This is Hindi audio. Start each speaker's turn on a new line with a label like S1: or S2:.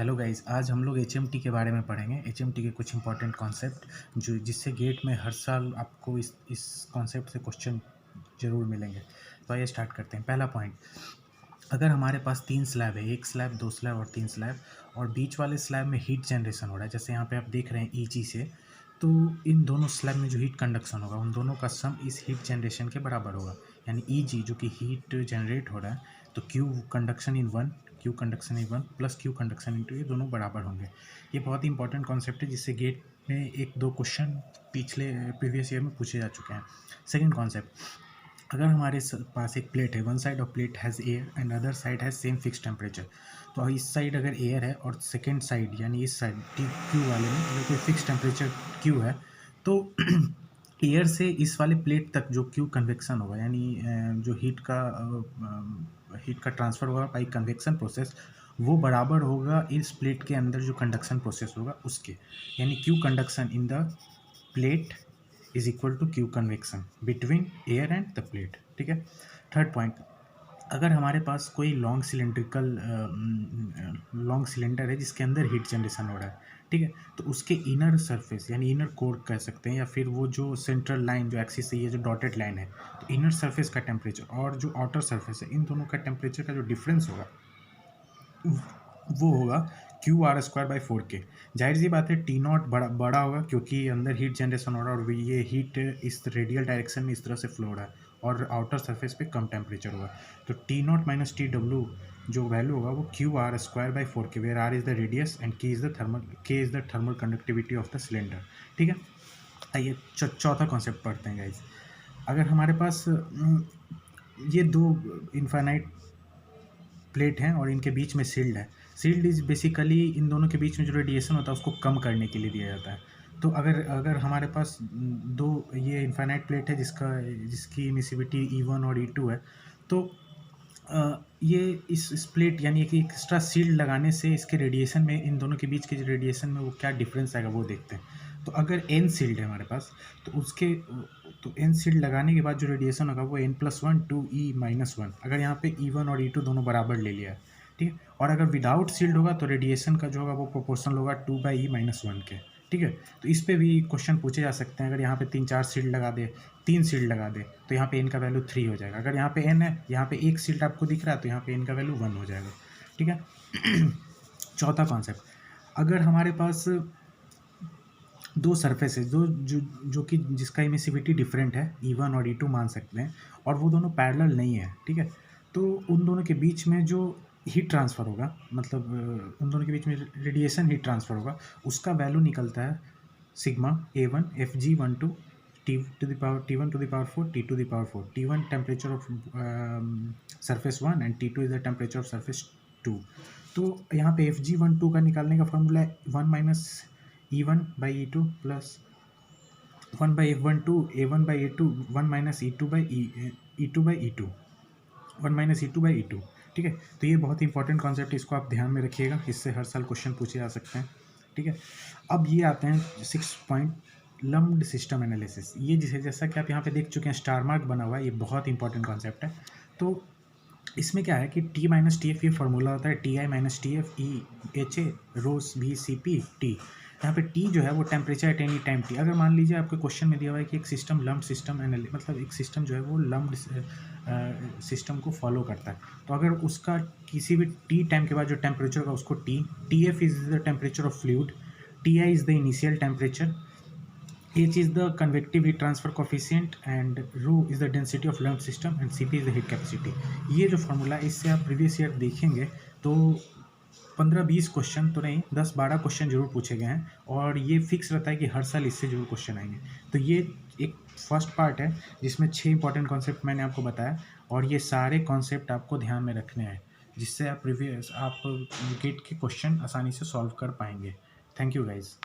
S1: हेलो गाइस, आज हम लोग एचएमटी के बारे में पढ़ेंगे। एचएमटी के कुछ इंपॉर्टेंट कॉन्सेप्ट जो जिससे गेट में हर साल आपको इस कॉन्सेप्ट से क्वेश्चन ज़रूर मिलेंगे। तो आइए स्टार्ट करते हैं। पहला पॉइंट, अगर हमारे पास 3 स्लैब है, 1 स्लैब, 2 स्लैब और 3 स्लैब, और बीच वाले स्लैब में हीट जनरेशन हो रहा है, जैसे यहाँ पे आप देख रहे हैं ईजी से, तो इन दोनों स्लैब में जो हीट कंडक्शन होगा उन दोनों का सम इस हीट जनरेशन के बराबर होगा। यानी ईजी जो कि हीट जनरेट हो रहा है, तो Q conduction in one, Q conduction in one plus Q conduction in two, ये दोनों बराबर होंगे। ये बहुत ही इंपॉर्टेंट कॉन्सेप्ट है जिससे गेट में 1-2 क्वेश्चन प्रीवियस ईयर में पूछे जा चुके हैं। सेकेंड कॉन्सेप्ट, अगर हमारे पास एक प्लेट है, one side of plate has air and other side has same fix temperature, तो इस साइड अगर एयर है और सेकेंड साइड यानी इस साइड टी क्यू वाले में अगर कोई फिक्स टेम्परेचर क्यू है, तो एयर से इस वाले प्लेट तक जो क्यू कन्वेक्शन होगा, यानी जो हीट का ट्रांसफ़र होगा बाई कन्वेक्शन प्रोसेस, वो बराबर होगा इस प्लेट के अंदर जो कंडक्शन प्रोसेस होगा उसके। यानी Q conduction in the plate is equal to Q convection between air and the plate. ठीक है। थर्ड पॉइंट, अगर हमारे पास कोई लॉन्ग सिलेंडर है जिसके अंदर हीट जनरेशन हो रहा है, ठीक है, तो उसके इनर सरफेस यानी इनर कोर कह सकते हैं, या फिर वो जो सेंट्रल लाइन जो एक्सिस है, ये जो डॉटेड लाइन है, तो इनर सरफेस का टेम्परेचर और जो आउटर सरफेस है, इन दोनों का टेम्परेचर का जो डिफरेंस होगा वो होगा Q R square by 4K। जाहिर सी बात है टी नॉट बड़ा होगा क्योंकि अंदर हीट जनरेशन हो रहा है और ये हीट इस रेडियल डायरेक्शन में इस तरह से फ्लो हो रहा है, और आउटर सरफेस पे कम टेम्परेचर होगा। तो T naught minus T W जो वैल्यू होगा वो Q R square by 4K, where R is the radius and K is the thermal conductivity of the cylinder. ठीक है। आइए चौथा कॉन्सेप्ट पढ़ते हैं गाइज। अगर हमारे पास ये दो इनफाइनाइट प्लेट हैं और इनके बीच में शील्ड है, शील्ड इज बेसिकली इन दोनों के बीच में जो रेडिएशन होता है उसको कम करने के लिए दिया जाता है। तो अगर हमारे पास दो ये इनफाइनाइट प्लेट है जिसकी इमिसिविटी E1 और E2 है, तो ये इस प्लेट यानी कि एक्स्ट्रा शील्ड लगाने से इसके रेडिएशन में, इन दोनों के बीच के जो रेडिएशन में वो क्या डिफरेंस आएगा वो देखते हैं। तो अगर एन शील्ड है हमारे पास, तो एन शील्ड लगाने के बाद जो रेडिएशन होगा वो n+1 टू E-1। अगर यहाँ पे E1 और E2 दोनों बराबर ले लिया है, ठीक है, और अगर विदाउट शील्ड होगा तो रेडिएशन का जो होगा वो प्रोपोर्शनल होगा 2/E-1 के। ठीक है। तो इस पे भी क्वेश्चन पूछे जा सकते हैं। अगर यहाँ पे 3-4 शील्ड लगा दे, 3 शील्ड लगा दे, तो यहाँ पे एन का वैल्यू 3 हो जाएगा। अगर यहाँ पे एन है, यहाँ पे एक शील्ड आपको दिख रहा है, तो यहाँ पे एन का वैल्यू 1 हो जाएगा। ठीक है। चौथा कॉन्सेप्ट, अगर हमारे पास दो सरफेस है जो कि जिसका इमिसिविटी डिफरेंट है, E1 और E2 मान सकते हैं, और वो दोनों पैरेलल नहीं है, ठीक है, तो उन दोनों के बीच में जो हीट ट्रांसफ़र होगा, मतलब उन दोनों के बीच में रेडिएशन हीट ट्रांसफ़र होगा, उसका वैल्यू निकलता है sigma A1 Fg12 T1 to the power 4 T to the power 4। T1 temperature of surface 1 and T2 is the temperature of surface 2। तो यहाँ पे Fg12 का निकालने का फॉर्मूला है 1 - E1/E2 plus 1/F12 A1/A2 1 - E2/E2 1 - E2/E2। ठीक है। तो ये बहुत इंपॉर्टेंट कॉन्सेप्ट है, इसको आप ध्यान में रखिएगा, इससे हर साल क्वेश्चन पूछे जा सकते हैं। ठीक है। अब ये आते हैं 6 पॉइंट, लम्प्ड सिस्टम एनालिसिस। ये जैसा कि आप यहाँ पे देख चुके हैं स्टार मार्क बना हुआ है, ये बहुत इंपॉर्टेंट कॉन्सेप्ट है। तो इसमें क्या है कि T - TF ये फार्मूला होता है, Ti - TF EHA रोस VCP T। यहाँ पे T जो है वो temperature at any time T। अगर मान लीजिए आपके क्वेश्चन में दिया हुआ है कि एक सिस्टम लम्प्ड सिस्टम मतलब एक सिस्टम जो है वो लम्प्ड सिस्टम को फॉलो करता है, तो अगर उसका किसी भी T टाइम के बाद जो टेम्परेचर होगा उसको TF is the temperature of fluid, Ti is the initial temperature, H is the convective heat transfer coefficient and rho is the density of lumped system and Cp is the heat capacity। ये जो फार्मूला है इससे आप प्रीवियस ईयर देखेंगे तो 15-20 क्वेश्चन तो नहीं, 10-12 क्वेश्चन जरूर पूछे गए हैं, और ये फिक्स रहता है कि हर साल इससे जरूर क्वेश्चन आएंगे। तो ये एक फर्स्ट पार्ट है जिसमें 6 इंपॉर्टेंट कॉन्सेप्ट मैंने आपको बताया, और ये सारे कॉन्सेप्ट आपको ध्यान में रखने हैं जिससे आप गेट के क्वेश्चन आसानी से सॉल्व कर पाएंगे। Thank you guys.